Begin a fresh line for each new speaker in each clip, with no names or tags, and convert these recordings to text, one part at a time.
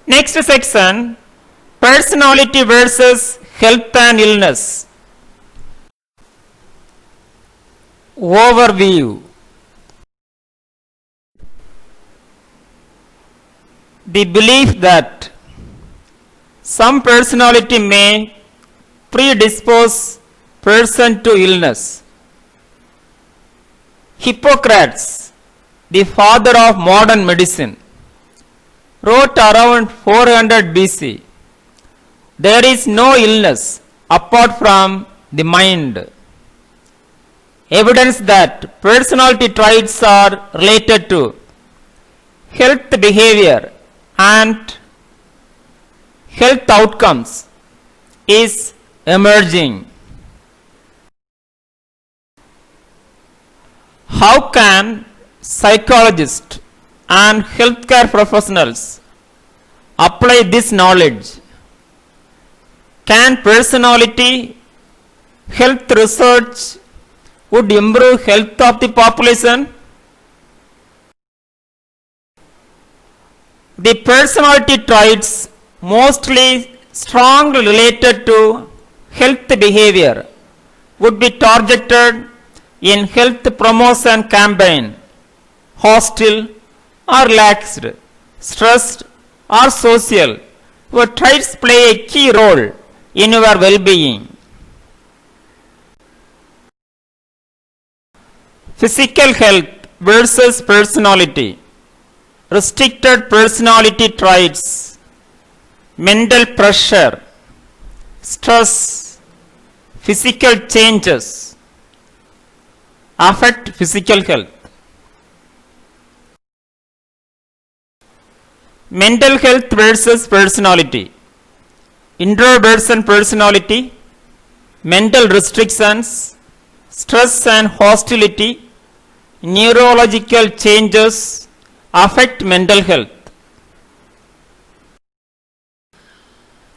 Next section, personality versus health and illness. Overview. The belief that some personality may predispose person to illness. Hippocrates, the father of modern medicine, wrote around 400 BC, "There is no illness apart from the mind." Evidence that personality traits are related to health behavior and health outcomes is emerging. How can psychologists and healthcare professionals apply this knowledge? Can personality health research would improve health of the population? The personality traits mostly strongly related to health behavior would be targeted in health promotion campaign. Hostile or relaxed, stressed or social, your traits play a key role in your well-being. Physical health versus personality. Restricted personality traits, mental pressure, stress, physical changes affect physical health. Mental health versus personality. Introversion personality, mental restrictions, stress and hostility, neurological changes affect mental health.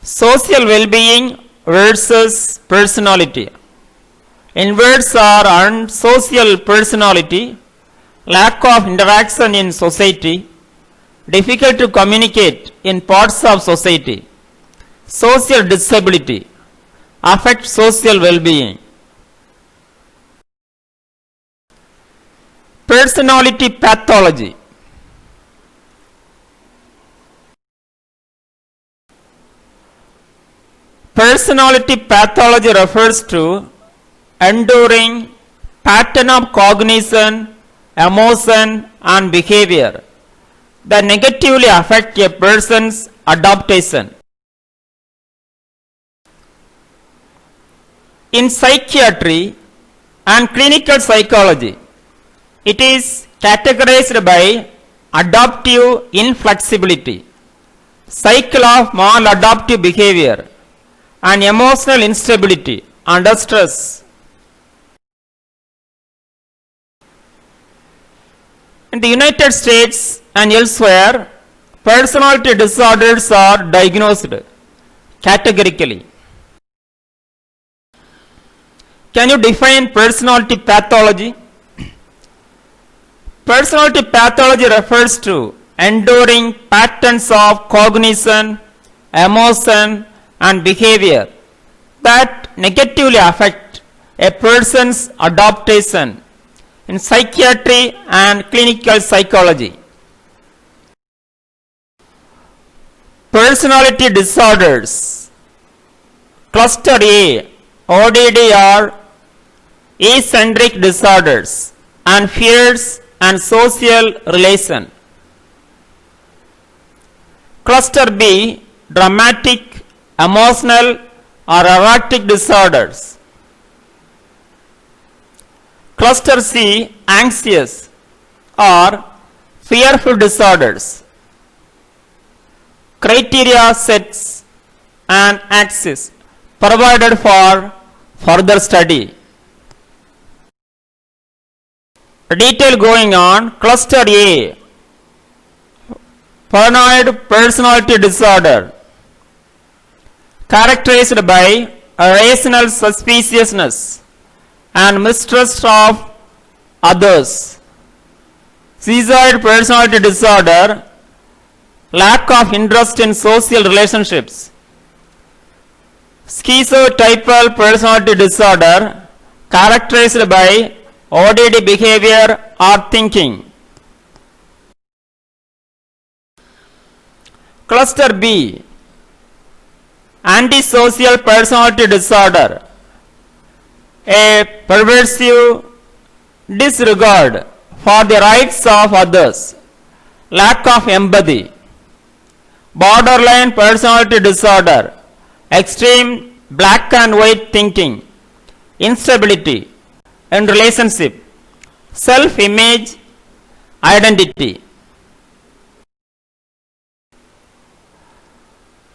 Social well-being versus personality. Inverts or unsocial personality, lack of interaction in society, difficult to communicate in parts of society, social disability affect social well-being. Personality pathology. Personality pathology refers to enduring pattern of cognition, emotion and behavior that negatively affect a person's adaptation. In psychiatry and clinical psychology, it is categorized by adaptive inflexibility, cycle of maladaptive behavior, and emotional instability under stress. In the United States and elsewhere, personality disorders are diagnosed categorically. Can you define personality pathology? Personality pathology refers to enduring patterns of cognition, emotion, and behavior that negatively affect a person's adaptation in psychiatry and clinical psychology. Personality disorders. Cluster A, ODD are eccentric disorders and fears and social relation. Cluster B, dramatic, emotional or erratic disorders. Cluster C, anxious or fearful disorders. Criteria sets and axes provided for further study. Detail going on. Cluster A, paranoid personality disorder, characterized by irrational suspiciousness and mistrust of others. Schizoid personality disorder, lack of interest in social relationships. Schizotypal personality disorder characterized by ODD behavior or thinking. Cluster B, antisocial personality disorder, a pervasive disregard for the rights of others, lack of empathy. Borderline personality disorder, extreme black and white thinking, instability in relationship, self-image, identity.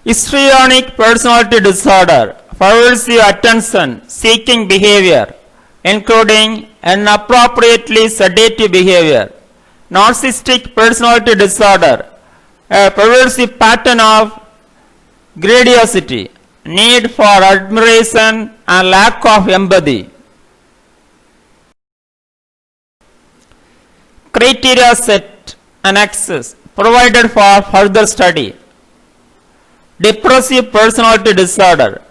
Histrionic personality disorder, pervasive attention seeking behavior, including inappropriately sedative behavior. Narcissistic personality disorder, a pervasive pattern of grandiosity, need for admiration and lack of empathy. Criteria set and access provided for further study. Depressive personality disorder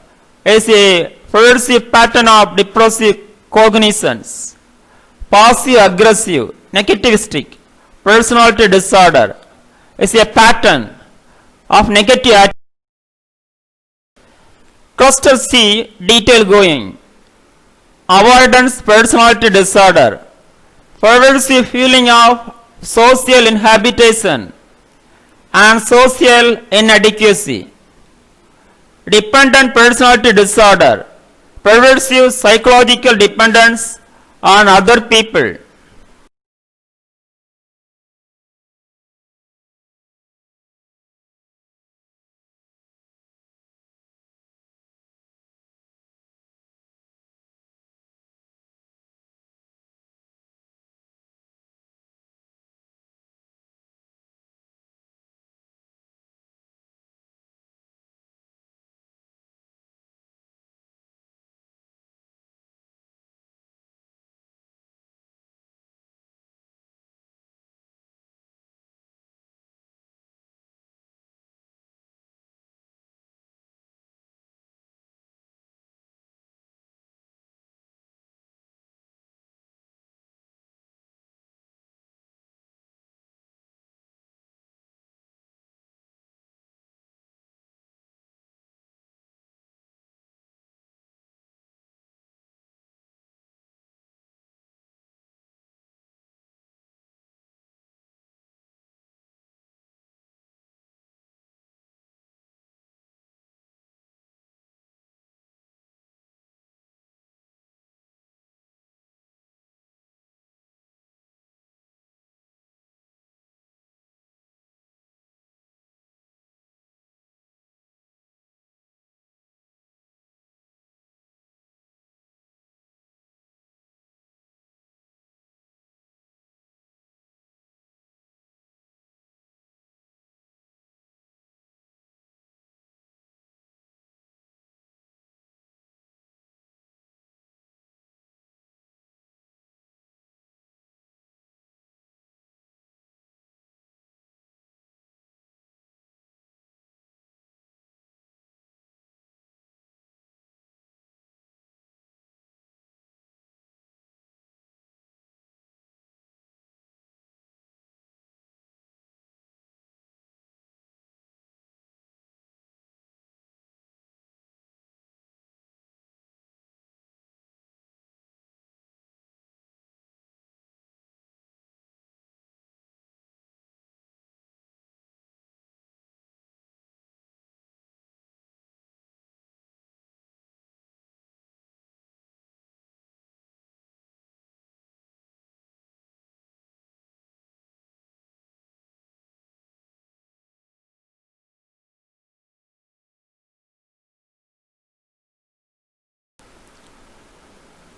is a pervasive pattern of depressive cognitions. Passive aggressive negativistic personality disorder is a pattern of negative attitude. Cluster C, detail going. Avoidance personality disorder, pervasive feeling of social inhabitation and social inadequacy. Dependent personality disorder, pervasive psychological dependence on other people.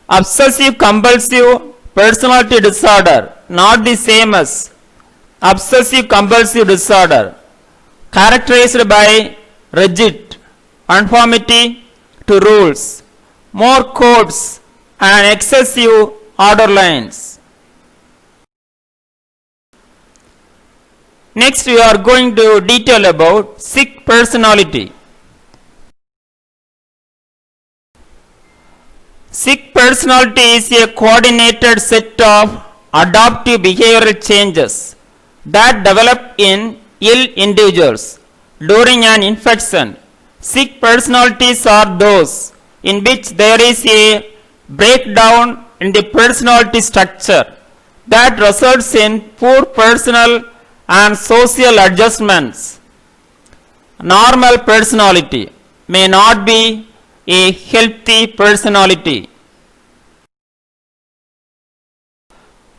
Obsessive compulsive personality disorder, not the same as obsessive compulsive disorder, characterized by rigid conformity to rules, more codes and excessive order lines. Next, we are going to detail about sick personality. Sick personality is a coordinated set of adaptive behavioral changes that develop in ill individuals during an infection. Sick personalities are those in which there is a breakdown in the personality structure that results in poor personal and social adjustments. Normal personality may not be a healthy personality.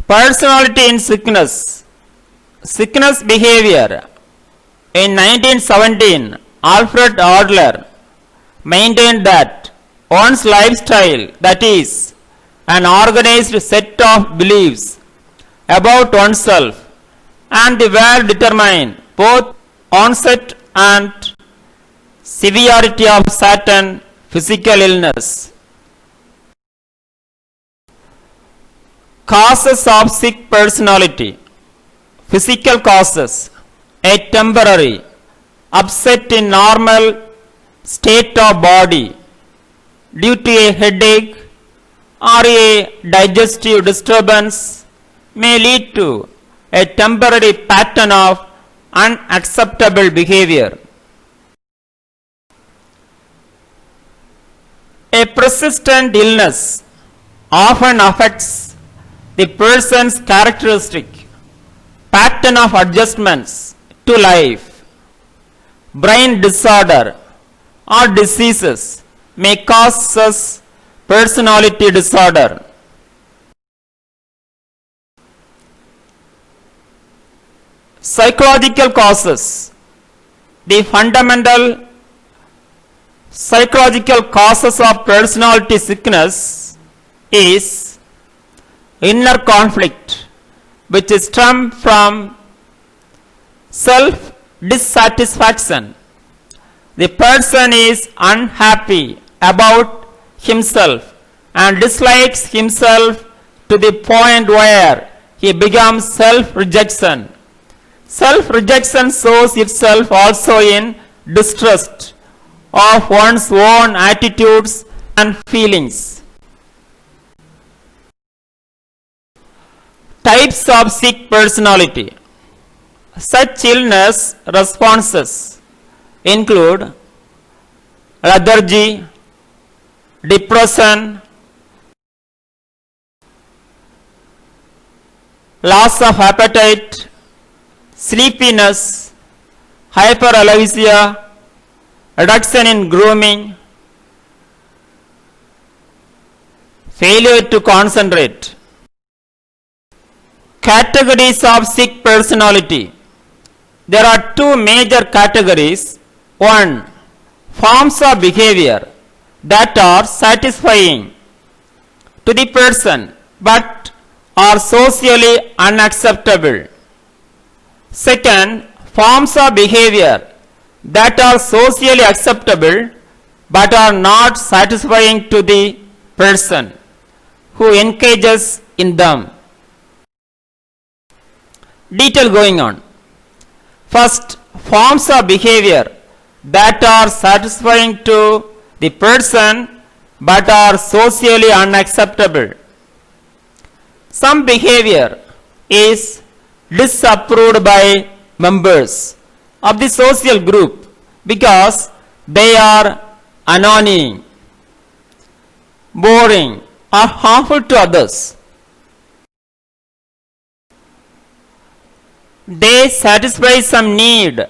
Personality in sickness. Sickness behavior. In 1917, Alfred Adler maintained that one's lifestyle, that is, an organized set of beliefs about oneself and the world, determine both onset and severity of certain physical illness. Causes of sick personality. Physical causes. A temporary upset in normal state of body due to a headache or a digestive disturbance may lead to a temporary pattern of unacceptable behavior. A persistent illness often affects the person's characteristic pattern of adjustments to life. Brain disorder or diseases may cause us personality disorder. Psychological causes. The fundamental psychological causes of personality sickness is inner conflict, which stems from self dissatisfaction. The person is unhappy about himself and dislikes himself to the point where he becomes self-rejection. Self-rejection shows itself also in distrust of one's own attitudes and feelings. Types of sick personality. Such illness responses include lethargy, depression, loss of appetite, sleepiness, hyperalgesia, reduction in grooming, failure to concentrate. Categories of sick personality. There are two major categories. One, forms of behavior that are satisfying to the person but are socially unacceptable. Second, forms of behavior that are socially acceptable but are not satisfying to the person who engages in them. Detail going on. First, forms of behavior that are satisfying to the person but are socially unacceptable. Some behavior is disapproved by members of the social group because they are annoying, boring, or harmful to others. They satisfy some need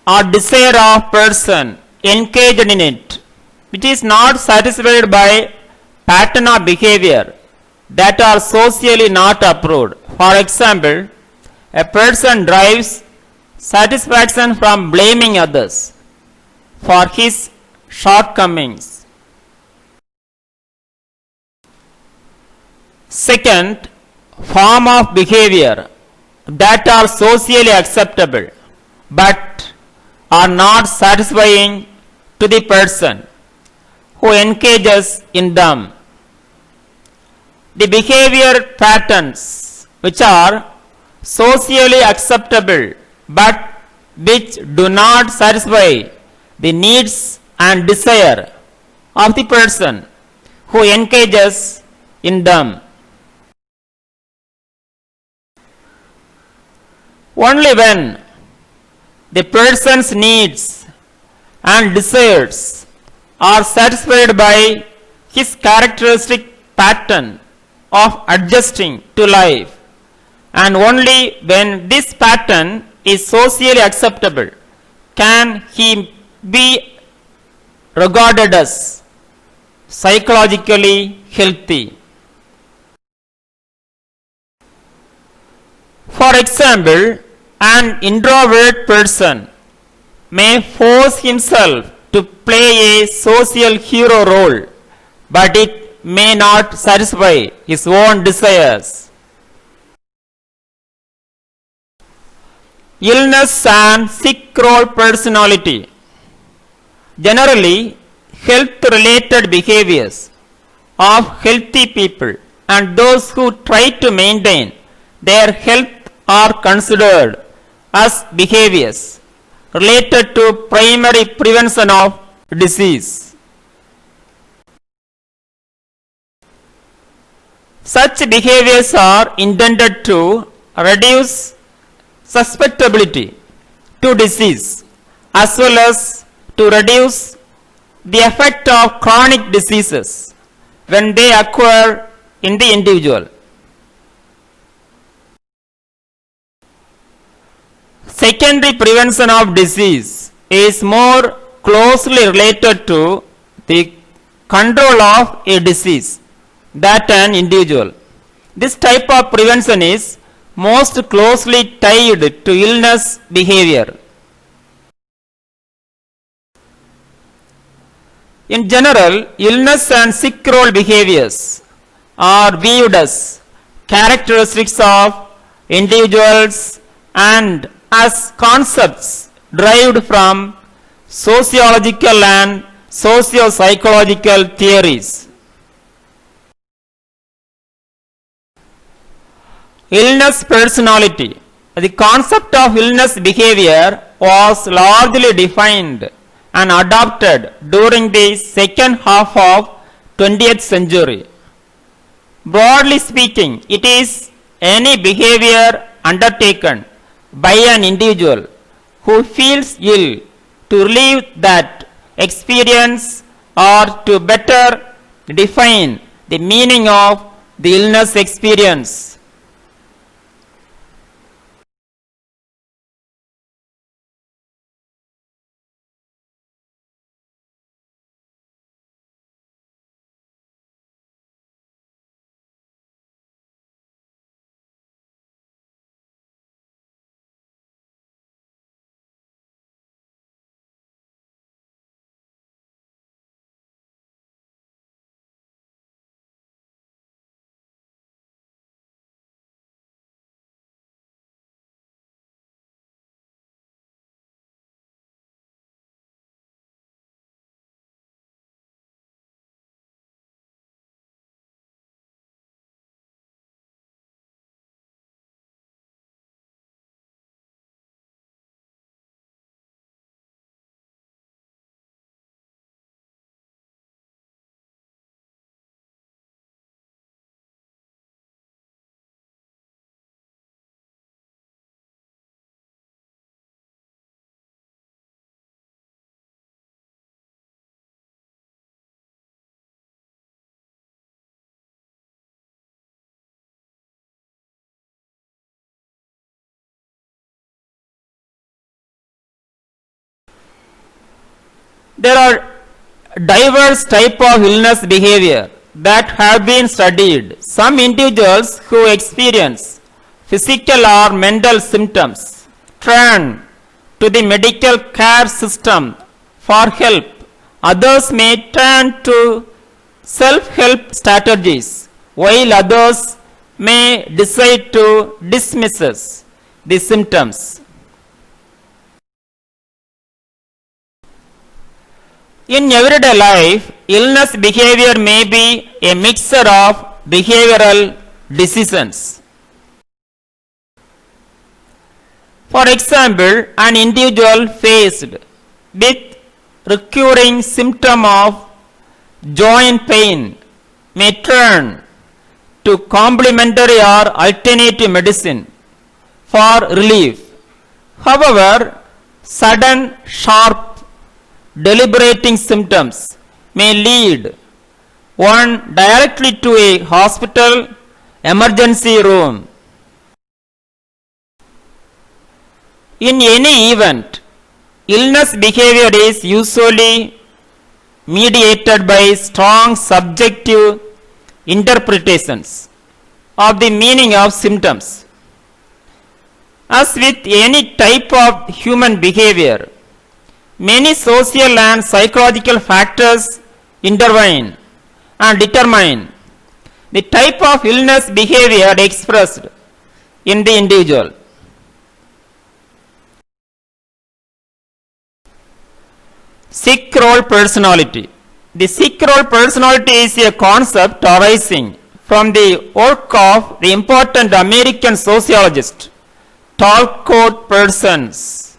or desire of person engaged in it, which is not satisfied by pattern of behavior that are socially not approved. For example, a person derives satisfaction from blaming others for his shortcomings. Second, form of behavior that are socially acceptable but are not satisfying to the person who engages in them. The behavior patterns which are socially acceptable but which do not satisfy the needs and desire of the person who engages in them. Only when the person's needs and desires are satisfied by his characteristic pattern of adjusting to life, and only when this pattern is socially acceptable can he be regarded as psychologically healthy. For example, an introvert person may force himself to play a social hero role, but it may not satisfy his own desires. Illness and sick role personality. Generally, health-related behaviors of healthy people and those who try to maintain their health are considered as behaviors related to primary prevention of disease. Such behaviors are intended to reduce susceptibility to disease as well as to reduce the effect of chronic diseases when they occur in the individual. Secondary prevention of disease is more closely related to the control of a disease than an individual. This type of prevention is most closely tied to illness behavior. In general, illness and sick role behaviors are viewed as characteristics of individuals and as concepts derived from sociological and socio-psychological theories. Illness personality. The concept of illness behavior was largely defined and adopted during the second half of 20th century. Broadly speaking, it is any behavior undertaken by an individual who feels ill to relieve that experience or to better define the meaning of the illness experience. There are diverse types of illness behavior that have been studied. Some individuals who experience physical or mental symptoms turn to the medical care system for help. Others may turn to self-help strategies, while others may decide to dismiss the symptoms. In everyday life, illness behavior may be a mixture of behavioral decisions. For example, an individual faced with recurring symptom of joint pain may turn to complementary or alternative medicine for relief. However, sudden, sharp, deliberating symptoms may lead one directly to a hospital emergency room. In any event, illness behavior is usually mediated by strong subjective interpretations of the meaning of symptoms. As with any type of human behavior, many social and psychological factors intervene and determine the type of illness behavior expressed in the individual. Sikh role personality. The Sikh role personality is a concept arising from the work of the important American sociologist Talcott Parsons.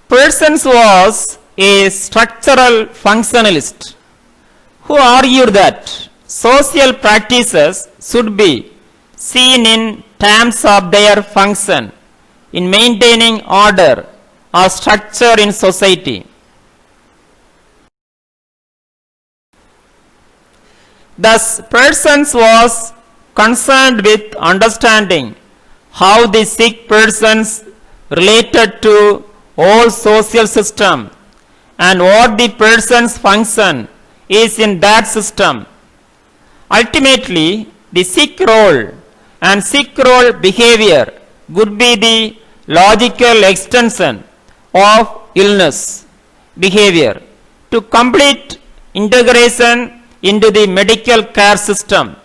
Parsons was a structural functionalist who argued that social practices should be seen in terms of their function in maintaining order or structure in society. Thus, Parsons was concerned with understanding how the Sikh persons related to whole social system and what the person's function is in that system. Ultimately, the Sikh role and Sikh role behavior would be the logical extension of illness behavior to complete integration into the medical care system.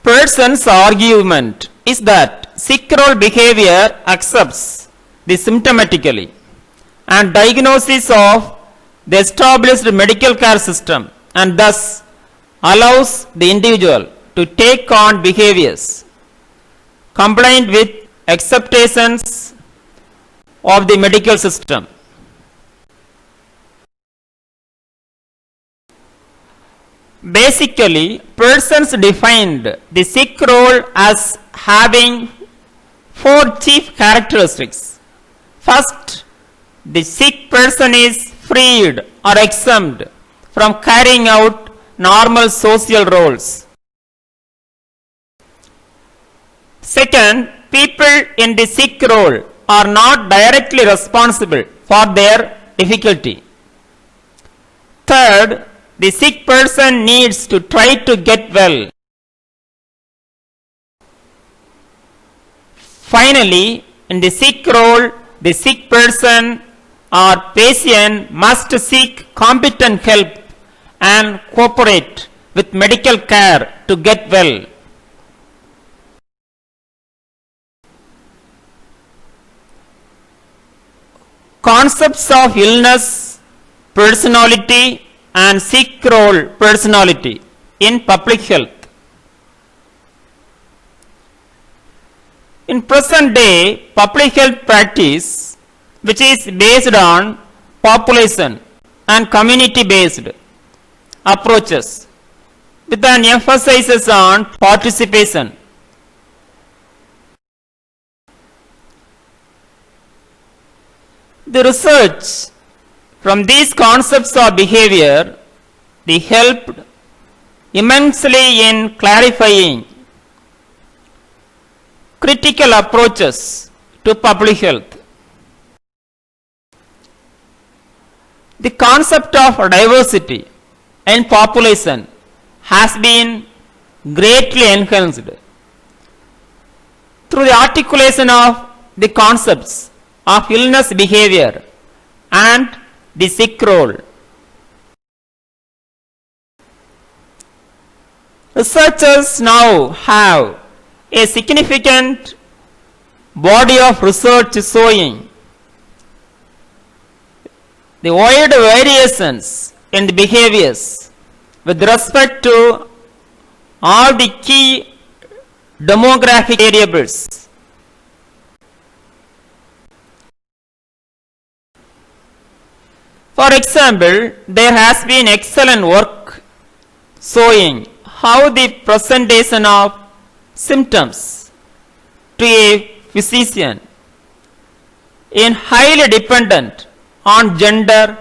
Parsons' argument is that Sikh role behavior accepts the symptomatically and diagnosis of the established medical care system and thus allows the individual to take on behaviors compliant with acceptations of the medical system. Basically, Parsons defined the Sikh role as having four chief characteristics. First, the Sikh person is freed or exempt from carrying out normal social roles. Second, people in the Sikh role are not directly responsible for their difficulty. Third, the Sikh person needs to try to get well. Finally, in the Sikh role, the Sikh person or patient must seek competent help and cooperate with medical care to get well. Concepts of illness, personality, and Sikh role personality in public health. In present day public health practice, which is based on population and community based approaches with an emphasis on participation. The research from these concepts of behavior, they helped immensely in clarifying critical approaches to public health. The concept of diversity in population has been greatly enhanced through the articulation of the concepts of illness behavior and the Sikh role. Researchers now have a significant body of research showing the wide variations in the behaviors with respect to all the key demographic variables. For example, there has been excellent work showing how the presentation of symptoms to a physician is highly dependent on gender,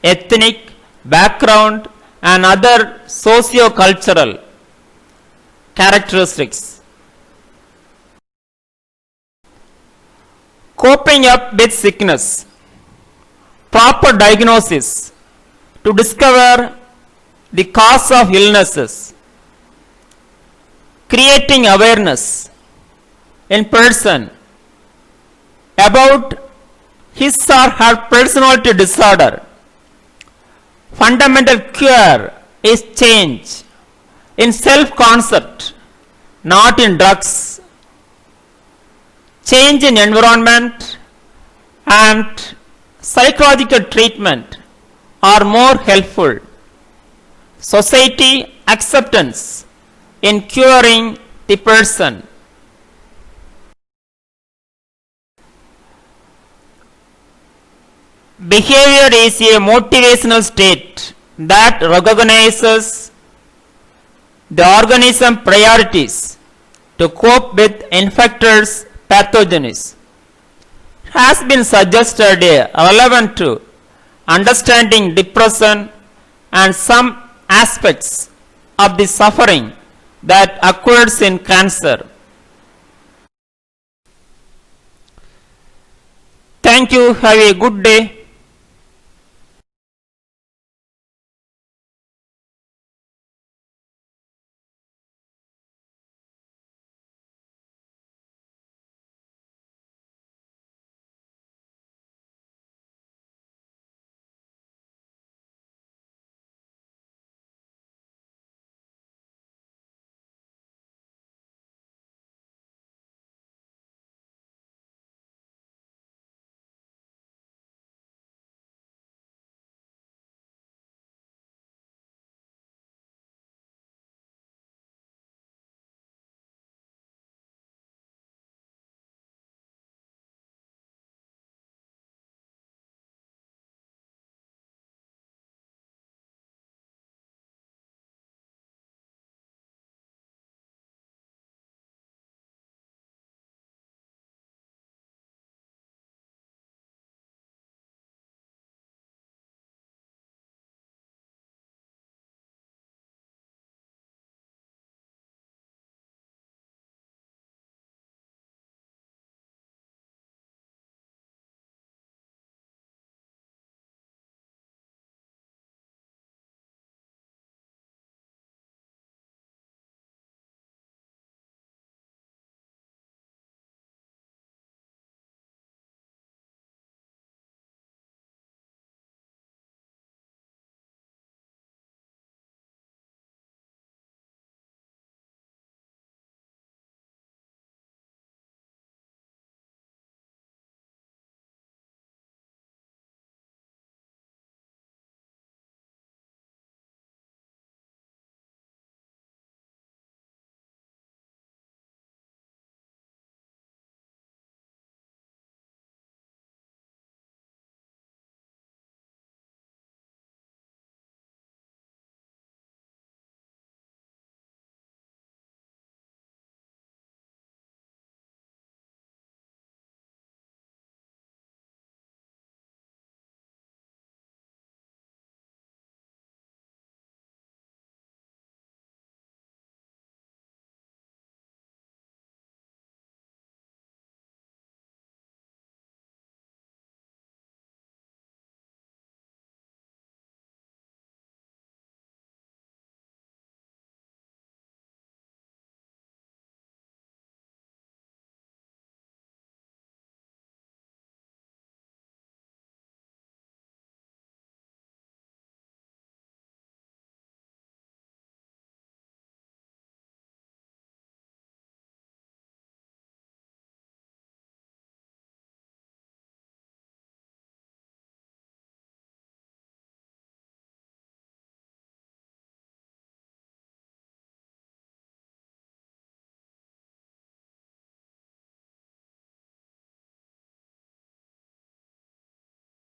ethnic background and other socio-cultural characteristics. Coping up with sickness, proper diagnosis to discover the cause of illnesses, creating awareness in person about his or her personality disorder. Fundamental cure is change in self-concept, not in drugs. Change in environment and psychological treatment are more helpful. Society acceptance in curing the person. Behavior is a motivational state that recognizes the organism priorities to cope with infected pathogens. It has been suggested relevant to understanding depression and some aspects of the suffering that occurs in cancer. Thank you. Have a good day.